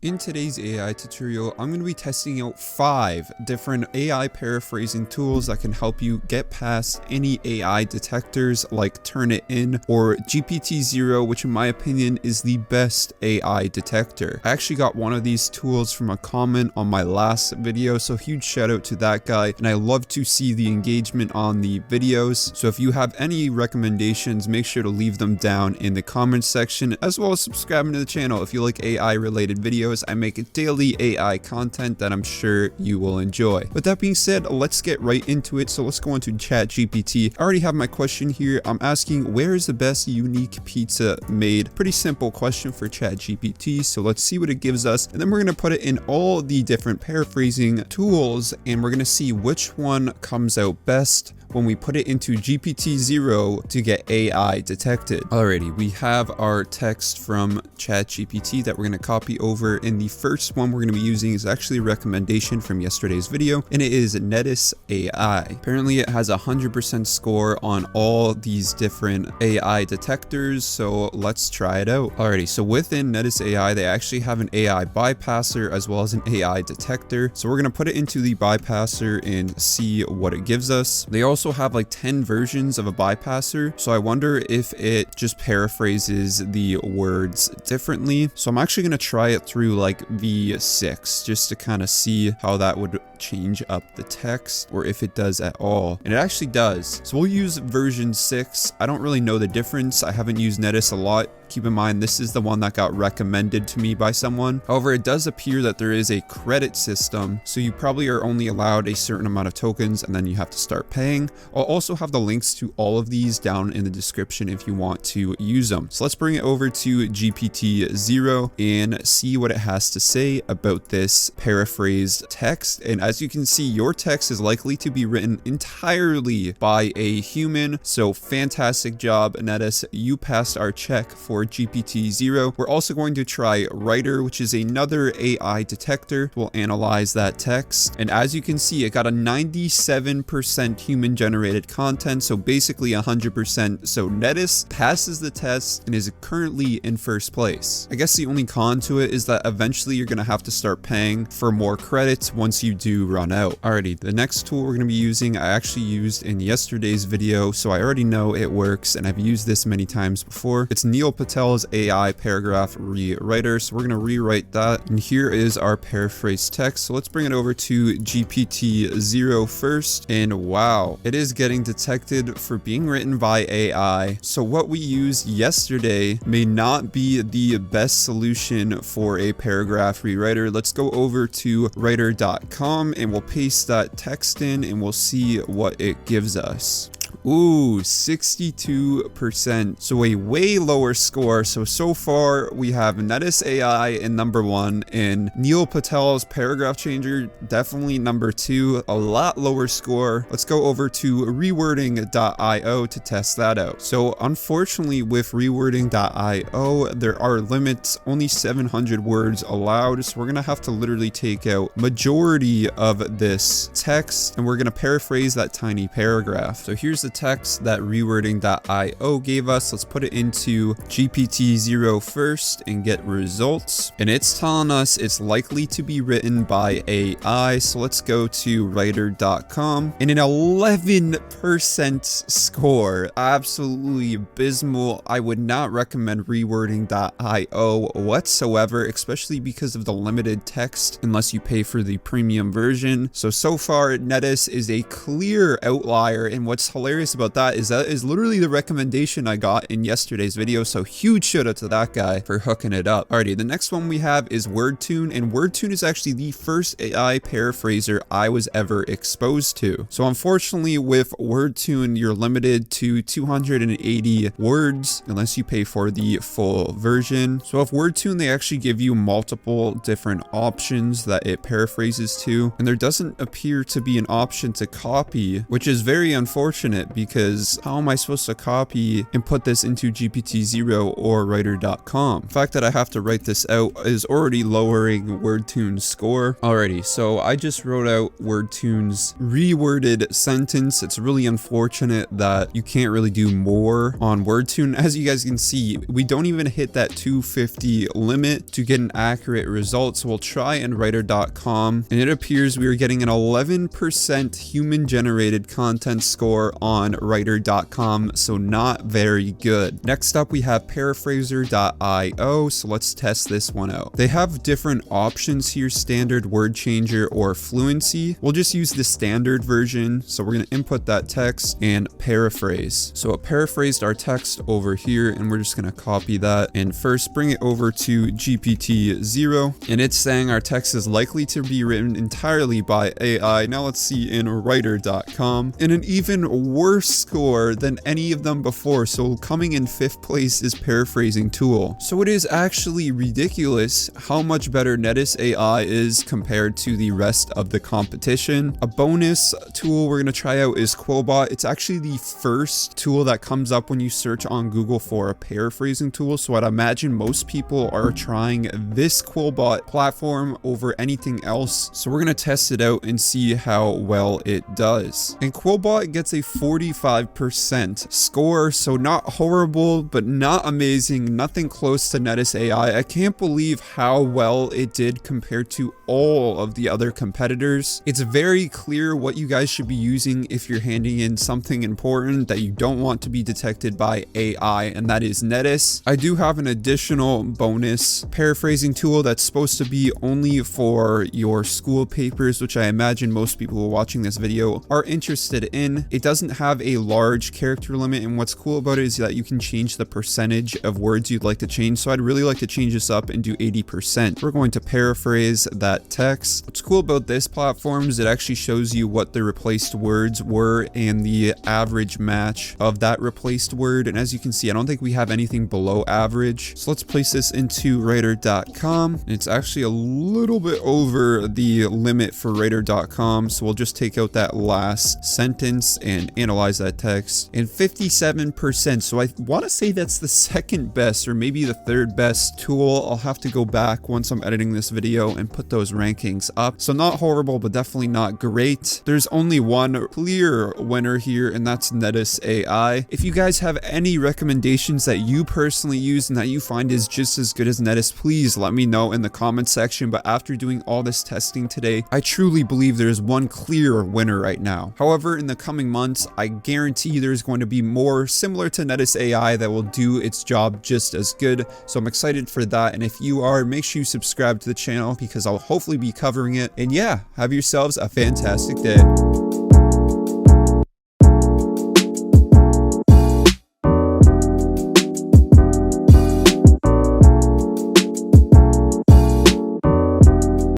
In today's AI tutorial, I'm going to be testing out 5 different AI paraphrasing tools that can help you get past any AI detectors like Turnitin or GPTZero, which in my opinion is the best AI detector. I actually got one of these tools from a comment on my last video, so huge shout out to that guy, and I love to see the engagement on the videos. So if you have any recommendations, make sure to leave them down in the comments section, as well as subscribing to the channel if you like AI related videos. I make daily AI content that I'm sure you will enjoy. With that being said, let's get right into it. So let's go into ChatGPT. I already have my question here. I'm asking, where is the best unique pizza made? Pretty simple question for ChatGPT. So let's see what it gives us. And then we're going to put it in all the different paraphrasing tools, and we're going to see which one comes out best when we put it into GPTZero to get AI detected. Alrighty, we have our text from ChatGPT that we're going to copy over, and the first one we're going to be using is actually a recommendation from yesterday's video, and it is Netis AI. Apparently it has a 100% score on all these different AI detectors, so let's try it out. Alrighty, so within Netis AI, they actually have an AI bypasser as well as an AI detector. So we're going to put it into the bypasser and see what it gives us. They also have like 10 versions of a bypasser, so I wonder if it just paraphrases the words differently. So I'm actually going to try it through like V6 just to kind of see how that would change up the text, or if it does at all. And it actually does. So we'll use version 6. I don't really know the difference. I haven't used Netis a lot. Keep in mind, this is the one that got recommended to me by someone. However, it does appear that there is a credit system, so you probably are only allowed a certain amount of tokens and then you have to start paying. I'll also have the links to all of these down in the description if you want to use them. So let's bring it over to GPTZero and see what it has to say about this paraphrased text. And as you can see, your text is likely to be written entirely by a human. So fantastic job, Netis. You passed our check for GPTZero. We're also going to try Writer, which is another AI detector. We'll analyze that text. And as you can see, it got a 97% human generated content. So basically 100%. So Netis passes the test and is currently in first place. I guess the only con to it is that eventually you're going to have to start paying for more credits once you do run out. Alrighty, the next tool we're going to be using, I actually used in yesterday's video, so I already know it works and I've used this many times before. It's Neil Patel's AI paragraph rewriter. So we're going to rewrite that. And here is our paraphrased text. So let's bring it over to GPTZero first. And wow, it is getting detected for being written by AI. So what we used yesterday may not be the best solution for a paragraph rewriter. Let's go over to writer.com and we'll paste that text in and we'll see what it gives us. Ooh, 62%. So a way lower score. So far we have Netis AI in number 1 and Neil Patel's paragraph changer definitely number 2. A lot lower score. Let's go over to rewording.io to test that out. So unfortunately with rewording.io, there are limits, only 700 words allowed. So we're going to have to literally take out majority of this text and we're going to paraphrase that tiny paragraph. So here's the text that rewording.io gave us. Let's put it into GPTZero first and get results. And it's telling us it's likely to be written by AI. So let's go to writer.com and an 11% score. Absolutely abysmal. I would not recommend rewording.io whatsoever, especially because of the limited text unless you pay for the premium version. So far Netis is a clear outlier, and what's hilarious about that is literally the recommendation I got in yesterday's video, so huge shout out to that guy for hooking it up. Alrighty, the next one we have is WordTune, and WordTune is actually the first AI paraphraser I was ever exposed to. So unfortunately with WordTune, you're limited to 280 words unless you pay for the full version. So with WordTune, they actually give you multiple different options that it paraphrases to, and there doesn't appear to be an option to copy, which is very unfortunate it, because how am I supposed to copy and put this into GPTZero or writer.com? The fact that I have to write this out is already lowering WordTune's score. Alrighty, so I just wrote out WordTune's reworded sentence. It's really unfortunate that you can't really do more on WordTune. As you guys can see, we don't even hit that 250 limit to get an accurate result. So we'll try and writer.com, and it appears we are getting an 11% human generated content score on writer.com, so not very good. Next up, we have paraphraser.io, so let's test this one out. They have different options here: standard, word changer, or fluency. We'll just use the standard version, so we're going to input that text and paraphrase. So it paraphrased our text over here, and we're just going to copy that and first bring it over to GPT-0, and it's saying our text is likely to be written entirely by AI. Now let's see in writer.com, and an even worse score than any of them before. So coming in 5th place is paraphrasing tool. So it is actually ridiculous how much better Netis AI is compared to the rest of the competition. A bonus tool we're going to try out is Quillbot. It's actually the first tool that comes up when you search on Google for a paraphrasing tool, so I'd imagine most people are trying this Quillbot platform over anything else. So we're going to test it out and see how well it does. And Quillbot gets a 45% score, so not horrible, but not amazing, nothing close to Netis AI. I can't believe how well it did compared to all of the other competitors. It's very clear what you guys should be using if you're handing in something important that you don't want to be detected by AI, and that is Netis. I do have an additional bonus paraphrasing tool that's supposed to be only for your school papers, which I imagine most people who are watching this video are interested in. It doesn't have a large character limit, and what's cool about it is that you can change the percentage of words you'd like to change. So I'd really like to change this up and do 80%. We're going to paraphrase that text. What's cool about this platform is it actually shows you what the replaced words were and the average match of that replaced word. And as you can see, I don't think we have anything below average. So let's place this into writer.com. It's actually a little bit over the limit for writer.com. So we'll just take out that last sentence and analyze that text. And 57%. So I want to say that's the second best or maybe the third best tool. I'll have to go back once I'm editing this video and put those rankings up. So not horrible, but definitely not great. There's only one clear winner here, and that's Netis AI. If you guys have any recommendations that you personally use and that you find is just as good as Netis, please let me know in the comment section. But after doing all this testing today, I truly believe there's one clear winner right now. However, in the coming months, I guarantee there's going to be more similar to Netis AI that will do its job just as good. So I'm excited for that. And if you are, make sure you subscribe to the channel because I'll hopefully be covering it. And yeah, have yourselves a fantastic day.